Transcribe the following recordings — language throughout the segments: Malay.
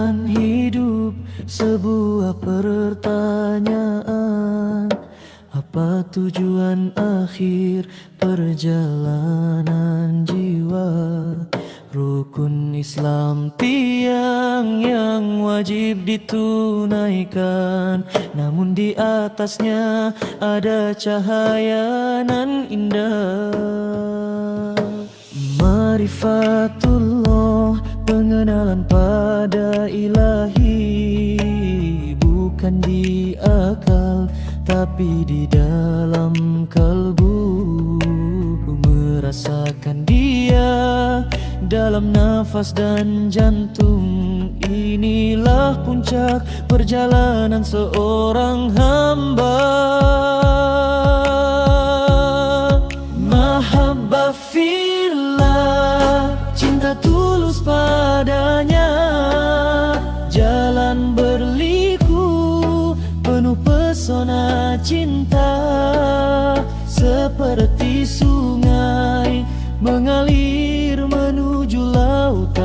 Tinggikan hidup sebuah pertanyaan, apa tujuan akhir perjalanan jiwa? Rukun Islam tiang yang wajib ditunaikan, namun di atasnya ada cahaya nan indah. Ma'rifatullah, pengenalan pada ilahi, bukan di akal tapi di dalam kalbu. Merasakan dia dalam nafas dan jantung, inilah puncak perjalanan seorang hamba. Mahabbah fillah, cinta tulus padanya, jalan berliku penuh pesona cinta, seperti sungai mengalir menuju lautan.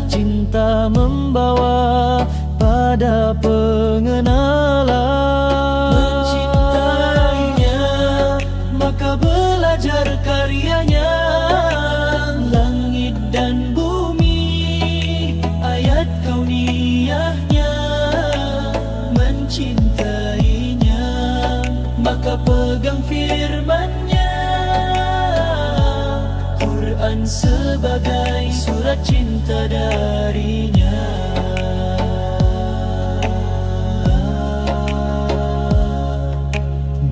Cinta membawa pada pengenalan. Mencintainya maka belajar karyanya, langit dan bumi ayat kauniyahnya. Mencintainya maka pegang firman-Nya, Quran sebagai surat cinta darinya.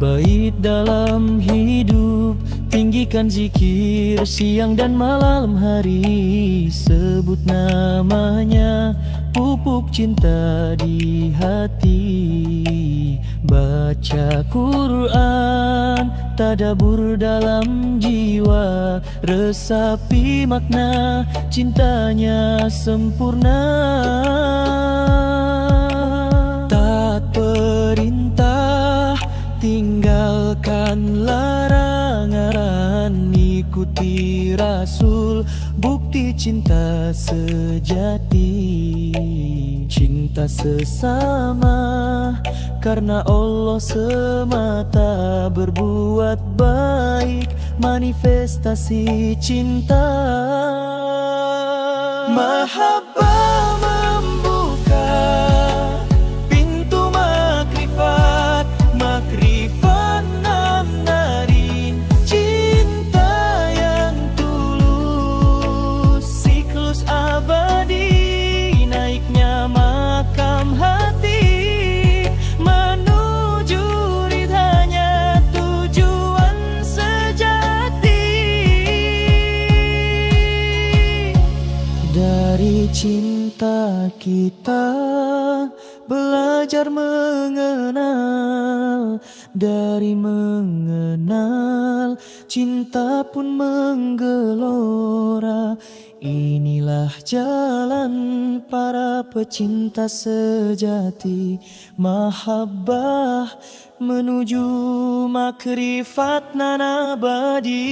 Baik dalam hidup, tinggikan zikir siang dan malam hari. Sebut namanya, pupuk cinta di hati. Baca Quran, tadabur dalam jiwa, resapi makna cintanya sempurna. Taat perintah, tinggalkan larangan, ikuti Rasul, bukti cinta sejati. Cinta sesama karena Allah semata, berbuat baik manifestasi cinta. Mahabbah membuka pintu makrifat, makrifat namnarin, cinta yang tulus, siklus abadi, naiknya makam hati, menuju ridhanya tujuan sejati. Dari cinta kita belajar mengenal, dari mengenal cinta pun menggelora. Inilah jalan para pecinta sejati, mahabbah menuju makrifat nan abadi.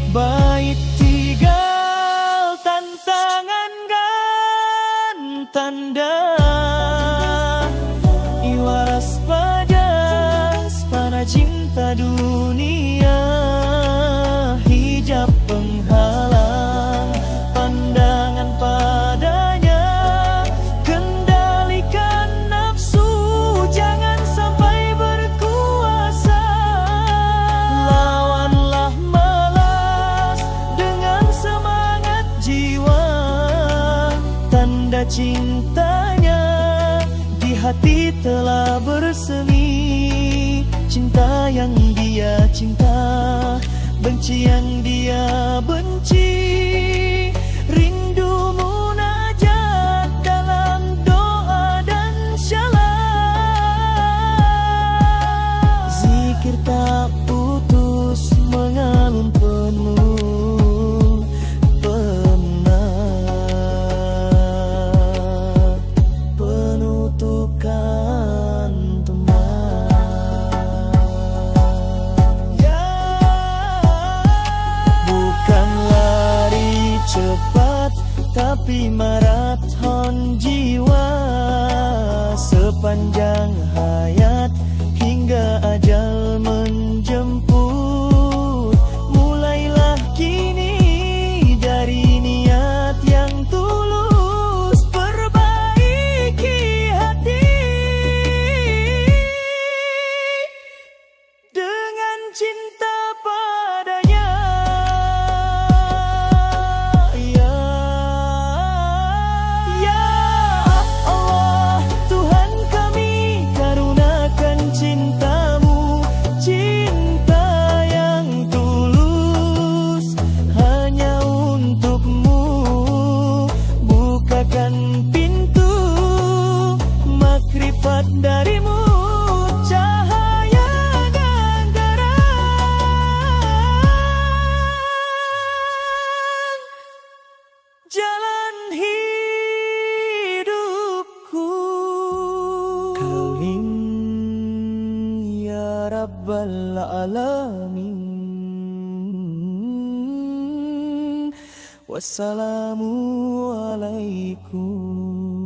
Bait tinggal tantangan gan tanda, iwaras padas pada cinta dunia. Hijab penghalang pandangan padanya, kendalikan nafsu jangan sampai berkuasa. Lawanlah malas dengan semangat jiwa, tanda cintanya di hati telah bersemi. Cinta yang dia cinta, benci yang dia benci, rindu munajat dalam doa dan syalat. Zikir tak putus mengalun penuh penat, penutukan teman. menepi maraton jiwa sepanjang hayat hingga ajal menjemput. Mulailah kini dari niat yang tulus, perbaiki hati dengan cinta padanya. Ya Allah, Tuhan kami, karuniakan cinta-Mu, cinta yang tulus hanya untuk-Mu. Bukakan pintu makrifat dari-Mu, cahaya gandaran jalan hidupku. Kalim ya Rabbal Alamin. Wassalamu alaikum.